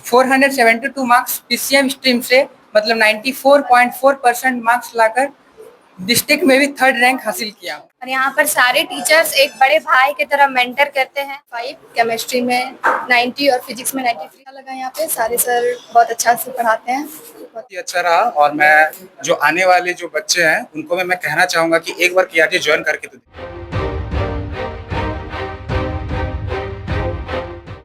472 marks PCM stream से, मतलब 94.4% marks लाकर district में भी 3rd रैंक हासिल किया। और यहाँ पर सारे टीचर्स एक बड़े भाई की तरह मेंटर करते हैं। 5 केमिस्ट्री में 90 और फिजिक्स में 93 लगा। यहाँ पे सारे सर बहुत अच्छा से पढ़ाते हैं। बहुत ही अच्छा रहा और मैं जो आने वाले जो बच्चे हैं उनको मैं कहना चाहूंगा कि एक बार केआरजे ज्वाइन करके तो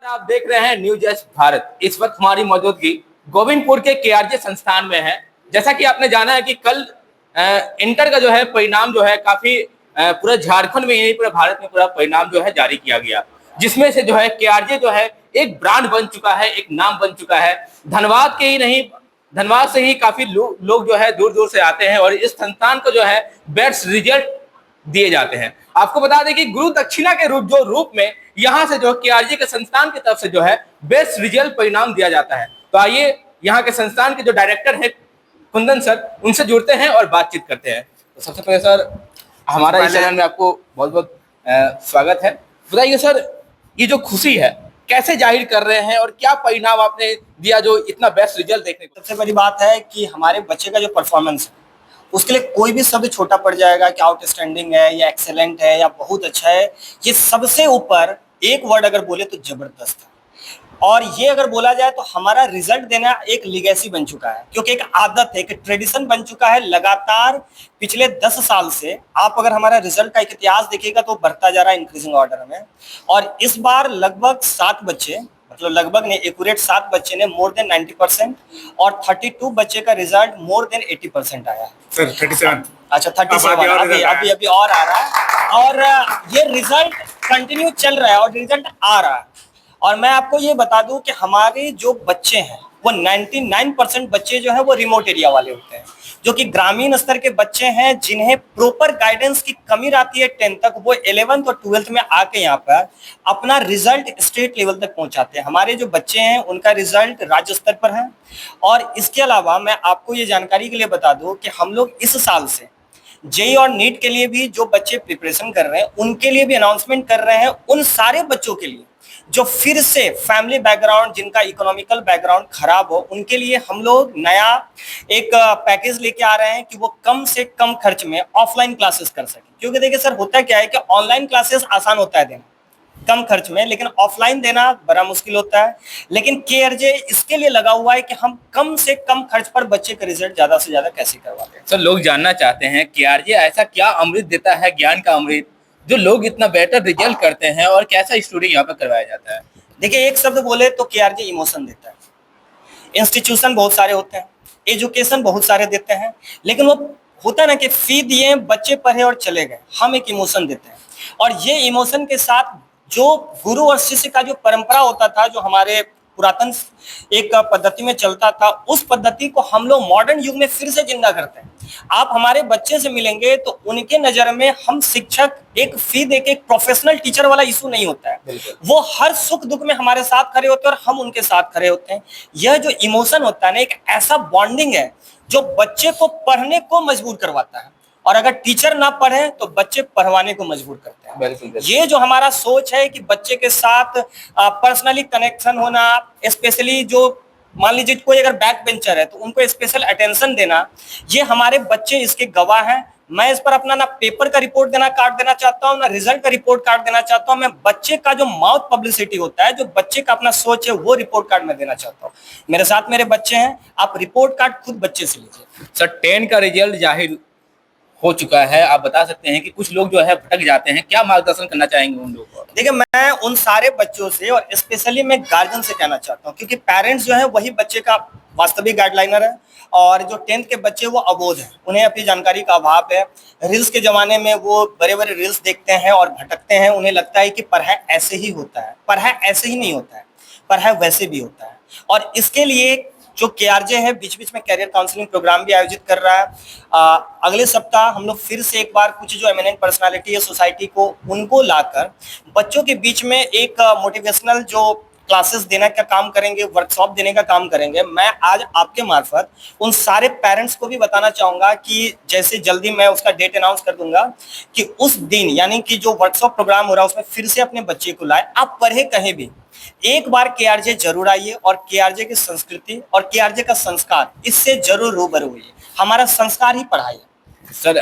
आप देख रहे हैं न्यूज एस भारत। इस वक्त हमारी मौजूदगी गोविंदपुर के केआरजे संस्थान में है। जैसा कि आपने जाना है कि कल इंटर का जो है परिणाम जो है काफी पूरा झारखंड में नहीं पूरे भारत में पूरा परिणाम जो है जारी किया गया, जिसमें से जो है केआरजे जो है एक ब्रांड बन चुका है, एक नाम बन चुका है। धनबाद के ही नहीं, धनबाद से ही काफी लोग जो है दूर दूर से आते हैं और इस संस्थान को जो है बेस्ट रिजल्ट दिए जाते हैं। आपको बता दें कि गुरु दक्षिणा के रूप में यहाँ से जो केआरजे के संस्थान की तरफ से जो है बेस्ट रिजल्ट परिणाम दिया जाता है। तो आइए यहाँ के संस्थान के जो डायरेक्टर है कुंदन सर, उनसे जुड़ते हैं और बातचीत करते हैं। तो सबसे पहले सर, हमारा इस चैनल में आपको बहुत बहुत स्वागत है। बताइए सर, ये जो खुशी है कैसे जाहिर कर रहे हैं और क्या परिणाम आपने दिया जो इतना बेस्ट रिजल्ट देखने को? सबसे बड़ी बात है कि हमारे बच्चे का जो परफॉर्मेंस है उसके लिए कोई भी शब्द छोटा पड़ जाएगा कि आउटस्टैंडिंग है या एक्सेलेंट है या बहुत अच्छा है। ये सबसे ऊपर एक वर्ड अगर बोले तो जबरदस्त है। और ये अगर बोला जाए तो हमारा रिजल्ट देना एक लीगेसी बन चुका है, क्योंकि एक आदत है, एक ट्रेडिशन बन चुका है। लगातार पिछले 10 साल से आप अगर हमारा रिजल्ट का एक इतिहास देखिएगा तो बढ़ता जा रहा है इंक्रीजिंग ऑर्डर में। और इस बार लगभग 7 बच्चे, मतलब लगभग नहीं, एक्यूरेट 7 बच्चे ने मोर देन 90% और 32 बच्चे का रिजल्ट मोर देन 80% आया है। सर 37, अच्छा 37 अभी और आ रहा है। और ये रिजल्ट कंटिन्यू चल रहा है और रिजल्ट आ रहा है। और मैं आपको ये बता दूं कि हमारे जो बच्चे हैं वो 99% बच्चे जो हैं वो रिमोट एरिया वाले होते हैं, जो कि ग्रामीण स्तर के बच्चे हैं जिन्हें प्रॉपर गाइडेंस की कमी रहती है 10th तक। वो 11th और 12th में आके यहाँ पर अपना रिजल्ट स्टेट लेवल तक पहुंचाते हैं। हमारे जो बच्चे हैं उनका रिजल्ट राज्य स्तर पर है। और इसके अलावा मैं आपको ये जानकारी के लिए बता दूं कि हम लोग इस साल से जेई और नीट के लिए भी जो बच्चे प्रिपरेशन कर रहे हैं उनके लिए भी अनाउंसमेंट कर रहे हैं। उन सारे बच्चों के लिए जो फिर से फैमिली बैकग्राउंड, जिनका इकोनॉमिकल बैकग्राउंड खराब हो, उनके लिए हम लोग नया एक पैकेज लेके आ रहे हैं कि वो कम से कम खर्च में ऑफलाइन क्लासेस कर सके। क्योंकि देखिए सर, होता क्या है कि ऑनलाइन क्लासेस आसान होता है देना कम खर्च में, लेकिन ऑफलाइन देना बड़ा मुश्किल होता है। लेकिन केआरजे इसके लिए लगा हुआ है कि हम कम से कम खर्च पर बच्चे का रिजल्ट ज्यादा से ज्यादा कैसे करवाते हैं। सर, लोग जानना चाहते हैं केआरजे ऐसा क्या अमृत देता है, ज्ञान का अमृत, जो लोग इतना बेटर रिजल्ट करते हैं और कैसा स्टडी यहाँ पे करवाया जाता है? देखिए, एक शब्द बोले तो केआरजे इमोशन देता है। इंस्टीट्यूशन बहुत सारे होते हैं, एजुकेशन बहुत सारे देते हैं, लेकिन वो होता ना कि फी दिए, बच्चे पढ़े और चले गए। हम एक इमोशन देते हैं और ये इमोशन के साथ जो गुरु और शिष्य का जो परंपरा होता था, जो हमारे पुरातन एक पद्धति में चलता था, उस पद्धति को हम लोग मॉडर्न युग में फिर से जिंदा करते हैं। आप हमारे बच्चे से मिलेंगे तो उनके नजर में हम शिक्षक एक फी देके एक प्रोफेशनल टीचर वाला इशू नहीं होता है। वो हर सुख दुख में हमारे साथ खड़े होते हैं और हम उनके साथ खड़े होते हैं। यह जो इमोशन होता है ना, एक ऐसा बॉन्डिंग है जो बच्चे को पढ़ने को मजबूर करवाता है। और अगर टीचर ना पढ़े तो बच्चे पढ़वाने को मजबूर करते हैं। बिल्कुल। ये जो हमारा सोच है कि बच्चे के साथ पर्सनली कनेक्शन होना, स्पेशली जो मान लीजिए कोई अगर बैक बेंचर है तो उनको स्पेशल अटेंशन देना, ये हमारे बच्चे इसके गवाह हैं। मैं इस पर अपना ना पेपर का रिपोर्ट कार्ड देना चाहता हूँ, ना रिजल्ट का रिपोर्ट कार्ड देना चाहता हूँ। मैं बच्चे का जो माउथ पब्लिसिटी होता है, जो बच्चे का अपना सोच है, वो रिपोर्ट कार्ड में देना चाहता हूँ। मेरे साथ मेरे बच्चे हैं, आप रिपोर्ट कार्ड खुद बच्चे से लीजिए। सर, 10 का रिजल्ट जाहिर हो चुका है, आप बता सकते हैं कि कुछ लोग जो है भटक जाते हैं, क्या मार्गदर्शन करना चाहेंगे उन लोगों को? देखिए, मैं उन सारे बच्चों से और स्पेशली मैं गार्जियन से कहना चाहता हूँ, क्योंकि पेरेंट्स जो है वही बच्चे का वास्तविक गाइडलाइनर है। और जो 10th के बच्चे वो अबोध हैं, उन्हें अपनी जानकारी का अभाव है। रील्स के जमाने में वो बड़े बड़े रील्स देखते हैं और भटकते हैं। उन्हें लगता है कि पढ़ाई ऐसे ही होता है। पढ़ाई ऐसे ही नहीं होता है, पढ़ाई वैसे भी होता है। और इसके लिए जो केआरजे है बीच बीच में कैरियर काउंसलिंग प्रोग्राम भी आयोजित कर रहा है। अगले सप्ताह हम लोग फिर से एक बार कुछ जो एमिनेंट पर्सनालिटी है सोसाइटी को, उनको लाकर बच्चों के बीच में एक मोटिवेशनल जो क्लासेस देने का काम करेंगे, वर्कशॉप देने का काम करेंगे। मैं आज आपके मार्फत उन सारे पेरेंट्स को भी बताना चाहूंगा कि जैसे जल्दी मैं उसका डेट अनाउंस कर दूंगा कि उस दिन यानी कि जो वर्कशॉप प्रोग्राम हो रहा है उसमें फिर से अपने बच्चे को लाए। आप पढ़े कहीं भी, एक बार केआरजे जरूर आइए और केआरजे की संस्कृति और केआरजे का संस्कार इससे जरूर रूबरू होइए। हमारा संस्कार ही पढ़ाई है। सर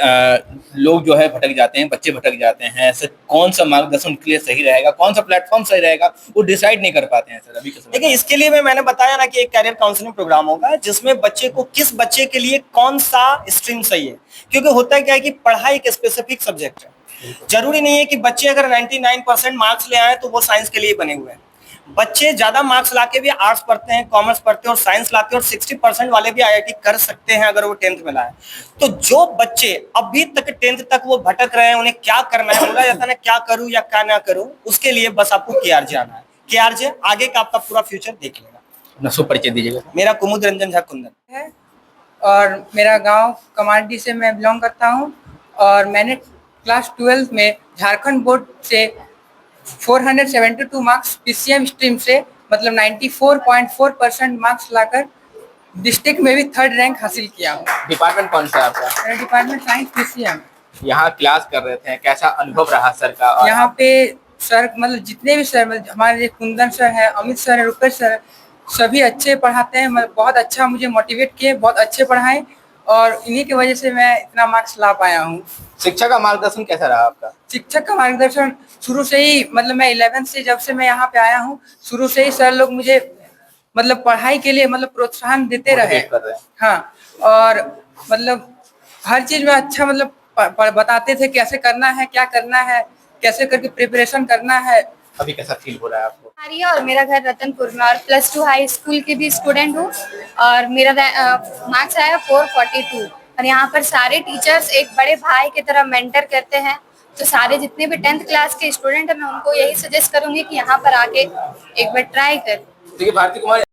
लोग जो है भटक जाते हैं, बच्चे भटक जाते हैं सर, कौन सा मार्गदर्शन उनके लिए सही रहेगा, कौन सा प्लेटफॉर्म सही रहेगा, वो डिसाइड नहीं कर पाते हैं सर अभी के समय। देखिए इसके लिए मैंने बताया ना कि एक कैरियर काउंसलिंग प्रोग्राम होगा जिसमें बच्चे को किस बच्चे के लिए कौन सा स्ट्रीम सही है, क्योंकि होता क्या है कि पढ़ाई एक स्पेसिफिक सब्जेक्ट है। जरूरी नहीं है कि बच्चे अगर 99% मार्क्स ले आए तो वो साइंस के लिए बने हुए हैं। बच्चे ज्यादा मार्क्स लाके भी आर्ट्स पढ़ते हैं, कॉमर्स पढ़ते हैं और साइंस लाते हैं और 60% वाले भी आईआईटी कर सकते हैं अगर वो 10th में लाए। तो जो बच्चे अभी तक 10th तक वो भटक रहे हैं, उन्हें क्या करना है, बोला जाता है ना क्या करूं या क्या ना करूं, उसके लिए बस आपको केआरजे आना है। केआरजे आगे का आपका पूरा फ्यूचर देख लेगा। अपना शुभ परिचय दीजिएगा। मेरा कुमुद रंजन झा कुंदन है और मेरा गांव कमांडी से मैं बिलोंग करता हूं और मैंने क्लास 12 में झारखंड बोर्ड से 472 मार्क्स पीसीएम स्ट्रीम से मतलब 94.4% मार्क्स लाकर डिस्ट्रिक्ट में भी 3rd रैंक हासिल किया हूँ। डिपार्टमेंट कौन सा है आपका? मेरा डिपार्टमेंट साइंस पीसीएम। यहाँ क्लास कर रहे थे, कैसा अनुभव रहा सर का? और यहाँ पे सर मतलब जितने भी सर मतलब हमारे कुंदन सर है, अमित सर है, रुपेश सर है, सभी अच्छे पढ़ाते हैं। मतलब बहुत अच्छा मुझे मोटिवेट किए, बहुत अच्छे पढ़ाएं और इन्हीं की वजह से मैं इतना मार्क्स ला पाया हूँ। शिक्षा का मार्गदर्शन कैसा रहा आपका? शिक्षक का मार्गदर्शन शुरू से ही मतलब मैं 11th से जब से मैं यहाँ पे आया हूँ शुरू से ही सर लोग मुझे मतलब पढ़ाई के लिए मतलब प्रोत्साहन देते रहे। मोटिवेट कर रहे हैं। हाँ, और मतलब हर चीज में अच्छा मतलब बताते थे कैसे करना है, क्या करना है, कैसे करके प्रिपरेशन करना है। अभी कैसा फील हो रहा है आपको? हमारी और मेरा घर रतनपुर में और +2 हाई स्कूल की भी स्टूडेंट हूँ और मेरा मार्क्स आया 442 और यहाँ पर सारे टीचर्स एक बड़े भाई की तरह मेंटर करते हैं। तो सारे जितने भी 10th क्लास के स्टूडेंट हैं मैं उनको यही सजेस्ट करूंगी कि यहाँ पर आके एक बार ट्राई कर। देखिए भारती कुमार